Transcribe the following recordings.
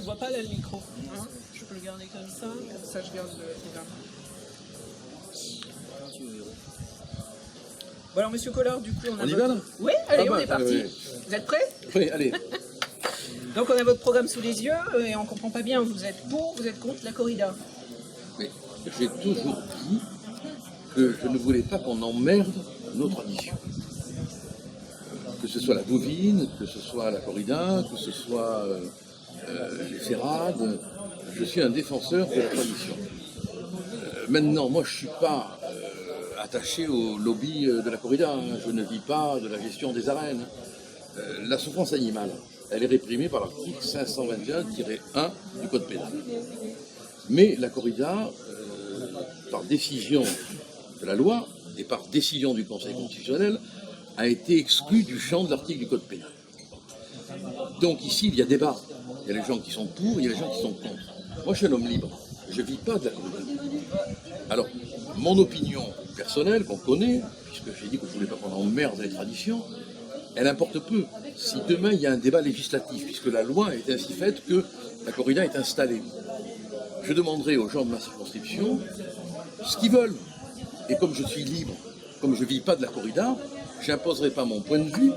vois pas là le micro. Hein, je peux le garder comme ça je garde le programme. Bon alors Monsieur Collard, du coup On y va là? Oui, allez, Ah bah, on est parti. oui. Vous êtes prêts? Oui, allez. Donc on a votre programme sous les yeux et on comprend pas bien, vous êtes pour, vous êtes contre la corrida? Mais j'ai toujours dit que je ne voulais pas qu'on emmerde nos traditions. Que ce soit la bovine, que ce soit la corrida, que ce soit les ferrades, je suis un défenseur de la tradition. Maintenant, moi je ne suis pas attaché au lobby de la corrida, hein. Je ne vis pas de la gestion des arènes. La souffrance animale, elle est réprimée par l'article 521-1 du Code pénal. Mais la corrida, par décision de la loi et par décision du Conseil constitutionnel, a été exclue du champ de l'article du Code pénal. Donc ici, il y a débat. Il y a les gens qui sont pour, il y a les gens qui sont contre. Moi, je suis un homme libre. Je ne vis pas de la corrida. Alors, mon opinion personnelle, qu'on connaît, puisque j'ai dit que je ne voulais pas qu'on emmerde les traditions, elle importe peu. Si demain, il y a un débat législatif, puisque la loi est ainsi faite que la corrida est installée, je demanderai aux gens de ma circonscription ce qu'ils veulent. Et comme je suis libre, comme je ne vis pas de la corrida, je n'imposerai pas mon point de vue,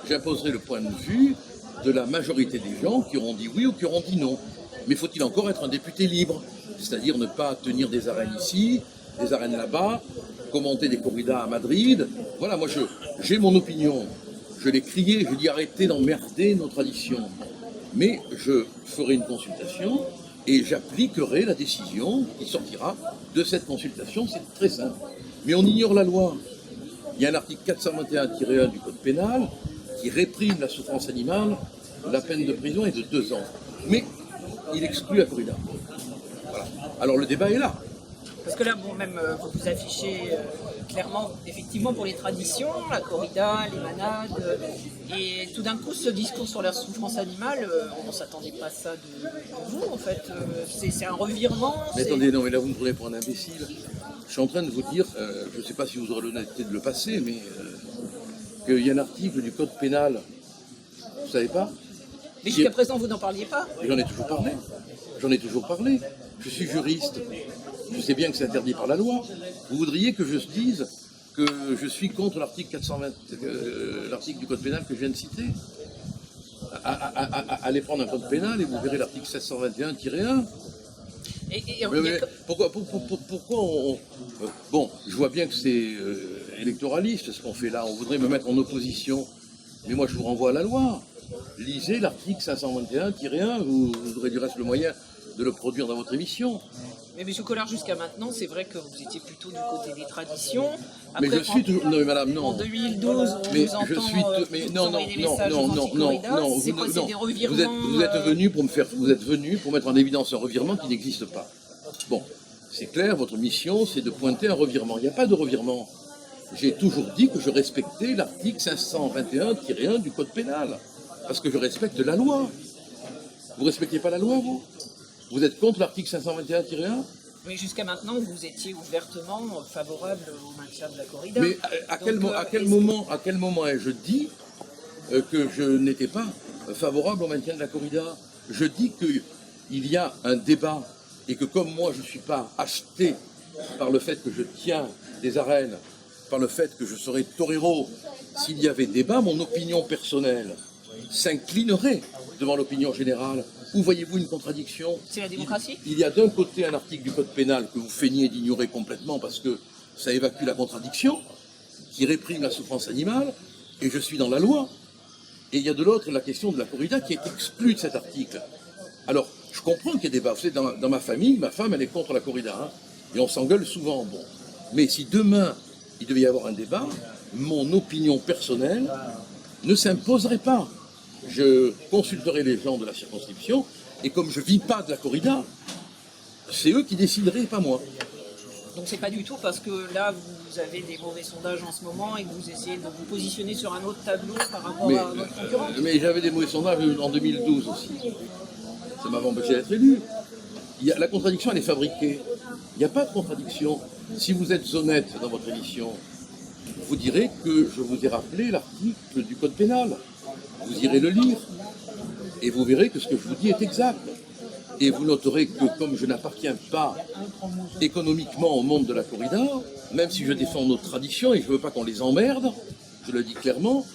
j'imposerai le point de vue de la majorité des gens qui auront dit oui ou qui auront dit non. Mais faut-il encore être un député libre? C'est-à-dire ne pas tenir des arènes ici, des arènes là-bas, commenter des corridas à Madrid. Voilà, moi j'ai mon opinion. Je l'ai crié, je dis arrêtez d'emmerder nos traditions. Mais je ferai une consultation et j'appliquerai la décision qui sortira de cette consultation. C'est très simple. Mais on ignore la loi. Il y a un article 421-1 du Code pénal qui réprime la souffrance animale. La peine de prison est de 2 ans. Mais il exclut la corrida. Voilà. Alors le débat est là. Parce que là, bon, même vous affichez clairement, effectivement, pour les traditions, la corrida, les manades, et tout d'un coup, ce discours sur la souffrance animale, on ne s'attendait pas à ça de vous, en fait. C'est un revirement. Mais attendez, non, mais là, vous me prenez pour un imbécile. Je suis en train de vous dire, je ne sais pas si vous aurez l'honnêteté de le passer, mais qu'il y a un article du Code pénal, vous ne savez pas? Mais jusqu'à présent, vous n'en parliez pas? J'en ai toujours parlé. J'en ai toujours parlé. Je suis juriste. Je sais bien que c'est interdit par la loi. Vous voudriez que je dise que je suis contre l'article 420, l'article du Code pénal que je viens de citer? Allez prendre un code pénal et vous verrez l'article 721-1. Mais pourquoi on... Bon, je vois bien que c'est électoraliste ce qu'on fait là. On voudrait me mettre en opposition. Mais moi, je vous renvoie à la loi. Lisez l'article 521-1. Vous aurez du reste le moyen de le produire dans votre émission. Mais M. Collard, jusqu'à maintenant, c'est vrai que vous étiez plutôt du côté des traditions. Après, mais je suis toujours... Non, mais madame, non. En 2012, on mais vous entend... Je suis... mais non, C'est quoi, c'est des revirements... Vous êtes venu pour me faire... Vous êtes venu pour mettre en évidence un revirement qui n'existe pas. Bon, c'est clair, votre mission, c'est de pointer un revirement. Il n'y a pas de revirement. J'ai toujours dit que je respectais l'article 521-1 du Code pénal. Parce que je respecte la loi. Vous ne respectez pas la loi, vous? Vous êtes contre l'article 521-1? Mais jusqu'à maintenant, vous étiez ouvertement favorable au maintien de la corrida. Mais à quel moment ai-je dit que je n'étais pas favorable au maintien de la corrida? Je dis qu'il y a un débat et que comme moi, je ne suis pas acheté par le fait que je tiens des arènes, par le fait que je serais torero, s'il y avait débat, mon opinion personnelle s'inclinerait devant l'opinion générale. Où voyez-vous une contradiction? C'est la démocratie. Il y a d'un côté un article du Code pénal que vous feignez d'ignorer complètement parce que ça évacue la contradiction, qui réprime la souffrance animale, et je suis dans la loi. Et il y a de l'autre la question de la corrida qui est exclue de cet article. Alors, je comprends qu'il y ait débat. Vous savez, dans ma famille, ma femme, elle est contre la corrida, hein, et on s'engueule souvent. Bon. Mais si demain, il devait y avoir un débat, mon opinion personnelle ne s'imposerait pas. Je consulterai les gens de la circonscription, et comme je ne vis pas de la corrida, c'est eux qui décideraient, pas moi. Donc c'est pas du tout parce que là, vous avez des mauvais sondages en ce moment et que vous essayez de vous positionner sur un autre tableau par rapport à notre concurrent. Mais j'avais des mauvais sondages en 2012 aussi. Ça m'avait empêché d'être élu. La contradiction, elle est fabriquée. Il n'y a pas de contradiction. Si vous êtes honnête dans votre émission, vous direz que je vous ai rappelé l'article du Code pénal. Vous irez le lire et vous verrez que ce que je vous dis est exact. Et vous noterez que comme je n'appartiens pas économiquement au monde de la corrida, même si je défends nos traditions et je ne veux pas qu'on les emmerde, je le dis clairement,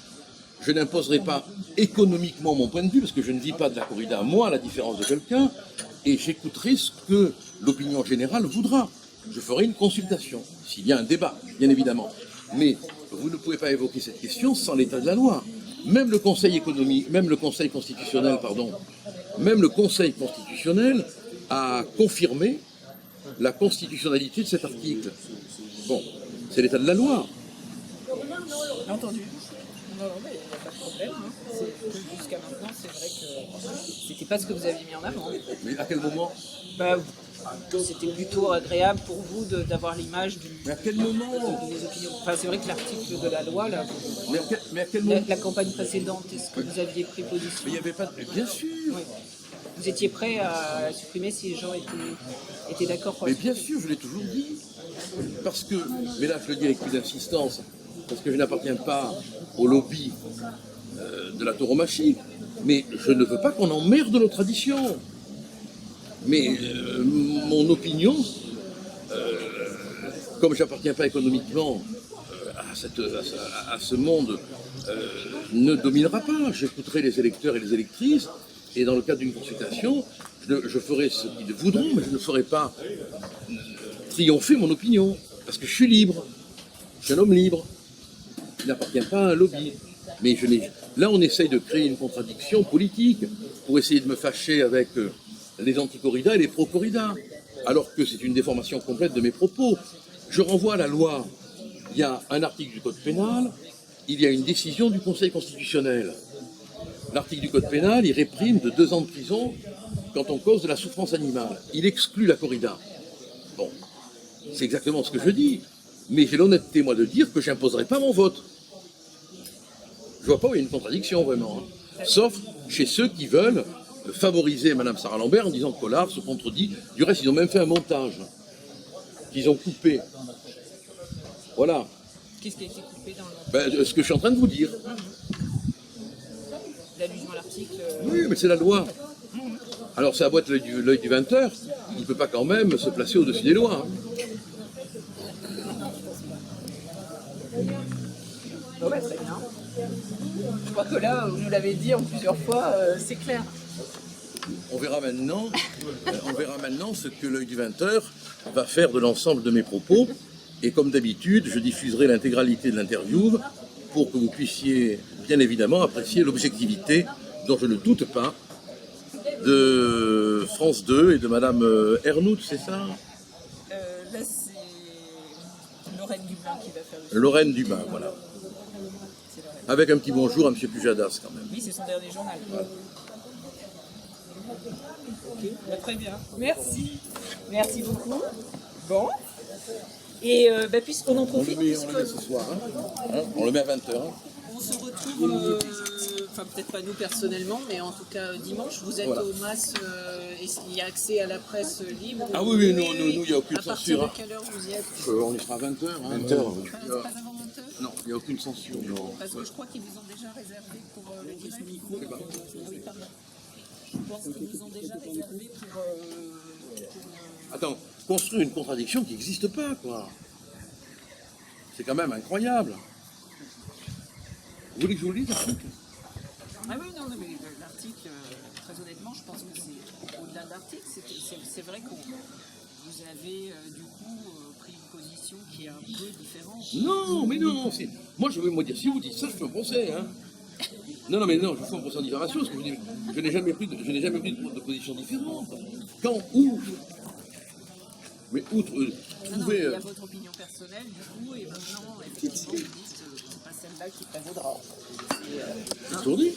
je n'imposerai pas économiquement mon point de vue, parce que je ne vis pas de la corrida, moi, à la différence de quelqu'un, et j'écouterai ce que l'opinion générale voudra. Je ferai une consultation, s'il y a un débat, bien évidemment. Mais vous ne pouvez pas évoquer cette question sans l'état de la loi. Même le Conseil économique, même le Conseil constitutionnel, même le Conseil constitutionnel a confirmé la constitutionnalité de cet article. Bon, c'est l'état de la loi. Entendu. Non, mais il n'y a pas de problème. Hein. C'est que jusqu'à maintenant, c'est vrai que c'était pas ce que vous aviez mis en avant. Mais à quel moment? Bah, c'était plutôt agréable pour vous d'avoir l'image Mais à quel moment? des opinions. Enfin, c'est vrai que l'article de la loi, là, Mais à quel moment? la campagne précédente, est-ce que vous aviez pris position? Mais il n'y avait pas de... Mais bien sûr. Oui. Vous étiez prêt à supprimer si les gens étaient d'accord pour Mais bien sûr, je l'ai toujours dit. Parce que, mais là je le dis avec plus d'insistance, parce que je n'appartiens pas au lobby de la tauromachie, mais je ne veux pas qu'on emmerde nos traditions. Mais mon opinion, comme je n'appartiens pas économiquement à ce monde, ne dominera pas. J'écouterai les électeurs et les électrices, et dans le cadre d'une consultation, je ferai ce qu'ils voudront, mais je ne ferai pas triompher mon opinion, parce que je suis libre. Je suis un homme libre. Il n'appartient pas à un lobby. Mais là, on essaye de créer une contradiction politique pour essayer de me fâcher avec les anti-corrida et les pro-corrida, alors que c'est une déformation complète de mes propos. Je renvoie à la loi. Il y a un article du Code pénal, il y a une décision du Conseil constitutionnel. L'article du Code pénal, il réprime de 2 ans de prison quand on cause de la souffrance animale. Il exclut la corrida. Bon, c'est exactement ce que je dis. Mais j'ai l'honnêteté, moi, de dire que je n'imposerai pas mon vote. Je vois pas où il y a une contradiction, vraiment. Hein. Sauf chez ceux qui veulent favoriser Mme Sarah Lambert en disant que Collard se contredit. Du reste, ils ont même fait un montage qu'ils ont coupé. Voilà. Qu'est-ce qui a été coupé dans le... Ce que je suis en train de vous dire. L'allusion à l'article... Oui, mais c'est la loi. Alors, ça a beau être l'œil du 20h, il ne peut pas quand même se placer au-dessus des lois. Hein. Ouais, très bien. Je crois que là, vous nous l'avez dit en plusieurs fois, c'est clair. On verra maintenant ce que l'œil du 20h va faire de l'ensemble de mes propos. Et comme d'habitude, je diffuserai l'intégralité de l'interview pour que vous puissiez, bien évidemment, apprécier l'objectivité dont je ne doute pas de France 2 et de Madame Ernout, c'est ça? Là, c'est Lorraine Dublin qui va faire le... Lorraine Dumas, voilà. Avec un petit bonjour à M. Pujadas, quand même. Oui, c'est son dernier journal. Voilà. Ok, bah, très bien. Merci. Merci beaucoup. Bon. Et puisqu'on en profite... On le met ce soir, hein. On le met à 20h. Hein. On se retrouve, enfin peut-être pas nous personnellement, mais en tout cas dimanche, vous êtes au MAS, il y a accès à la presse libre. Ah oui, nous, il n'y a aucune censure. À partir de quelle heure vous y êtes? On y sera à 20h. Hein. 20h. Pas avant 20h? Non, il n'y a aucune censure. Non. Parce que je crois qu'ils vous ont déjà réservé pour le direct. Oui, pardon. Je pense qu'ils vous ont déjà réservé pour... Attends, construire une contradiction qui n'existe pas, quoi. C'est quand même incroyable. Vous voulez que je vous le dise, l'article? Ah oui, non, mais l'article, très honnêtement, je pense que c'est au-delà de l'article, c'est vrai que vous avez du coup pris une position qui est un peu différente. Non, mais non, moi je veux dire, si vous dites ça, je fais un procès, hein. Non, mais non, je fais un procès en diffamation, parce que je n'ai jamais pris de position différente. Quand, où? Mais outre, Non, il y a votre opinion personnelle, du coup, et maintenant, effectivement, vous dites c'est pas celle-là qui prévaudra. J'ai toujours dit.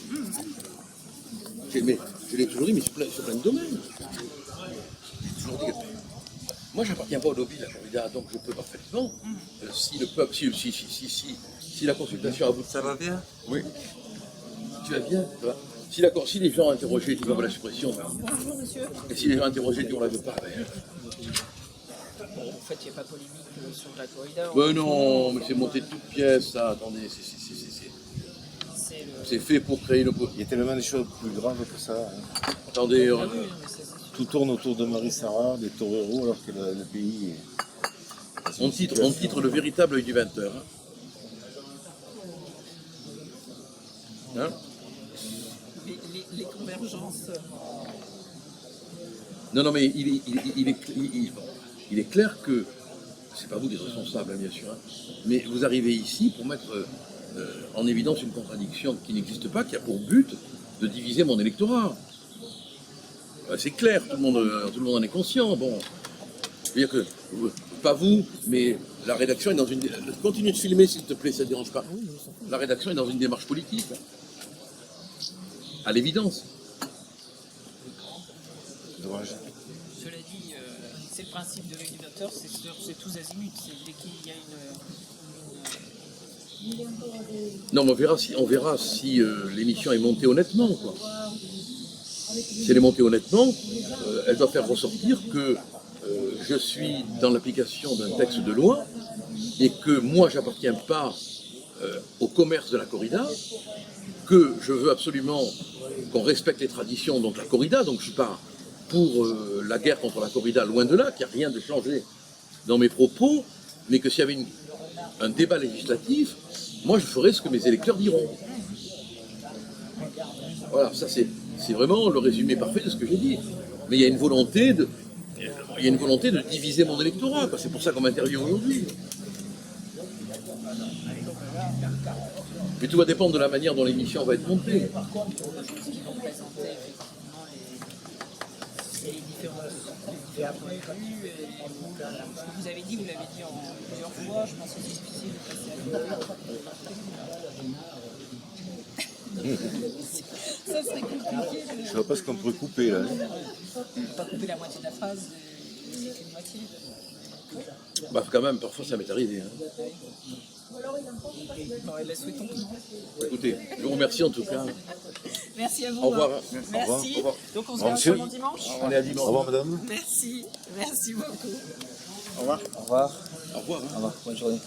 Je l'ai toujours dit, mais sur plein de domaines. J'ai toujours dit que moi, je n'appartiens pas au lobby de la corrida, donc je peux parfaitement, si le peuple, si la consultation aboutit. Ça va bien? Oui. Tu vas bien? Ça va. Si les gens interrogés disent la suppression, Bonjour, monsieur. et si les gens interrogés disent on la veut pas, Bon, en fait, il n'y a pas polémique sur la corrida. Ben non, mais c'est monté de toutes pièces, ça. Attendez, c'est fait pour créer une opposition. Il y a tellement de choses plus graves que ça. Hein. Attendez, Ah oui, mais ça, c'est sûr. tout tourne autour de Marie-Sarah, des toreros, alors que le pays est... On titre le véritable œil du 20h. Hein? Les convergences. Non, mais il est clair que, c'est pas vous qui êtes responsable, hein, bien sûr, hein, mais vous arrivez ici pour mettre en évidence une contradiction qui n'existe pas, qui a pour but de diviser mon électorat. C'est clair, tout le monde en est conscient. Bon, je veux dire que, pas vous, mais la rédaction est dans une... Continue de filmer, s'il te plaît, ça ne dérange pas. La rédaction est dans une démarche politique, à l'évidence. Dommage. Cela dit, c'est le principe de l'œil du 20h, c'est tous azimuts. Dès qu'il y a Non, mais on verra si l'émission est montée honnêtement, quoi. Si elle est montée honnêtement, elle doit faire ressortir que je suis dans l'application d'un texte de loi et que moi, j'appartiens pas au commerce de la corrida, que je veux absolument qu'on respecte les traditions, donc la corrida, donc je suis pas pour la guerre contre la corrida, loin de là, qu'il n'y a rien de changé dans mes propos, mais que s'il y avait un débat législatif, moi je ferais ce que mes électeurs diront. Voilà, ça c'est vraiment le résumé parfait de ce que j'ai dit. Mais il y a une volonté de diviser mon électorat, c'est pour ça qu'on m'interviewe aujourd'hui. Mais tout va dépendre de la manière dont l'émission va être montée. par contre, pour les choses qui vont présenter effectivement les différents points de vue. Ce que vous avez dit, vous l'avez dit en plusieurs fois, je pense que c'est difficile de passer à ça serait compliqué. Je vois pas ce qu'on pourrait couper là. Pas couper la moitié de la phrase, c'est qu'une moitié. Bah quand même, parfois ça m'est arrivé. Hein. Bon, et ben, souhaitons tout. Écoutez, je vous remercie en tout cas. Merci à vous. Au revoir. Merci. Au revoir. Donc on se Au revoir, voit monsieur. sûrement dimanche. On est à dimanche. Au revoir madame. Merci. Merci beaucoup. Au revoir. Au revoir. Au revoir. Hein. Au revoir. Bonne journée.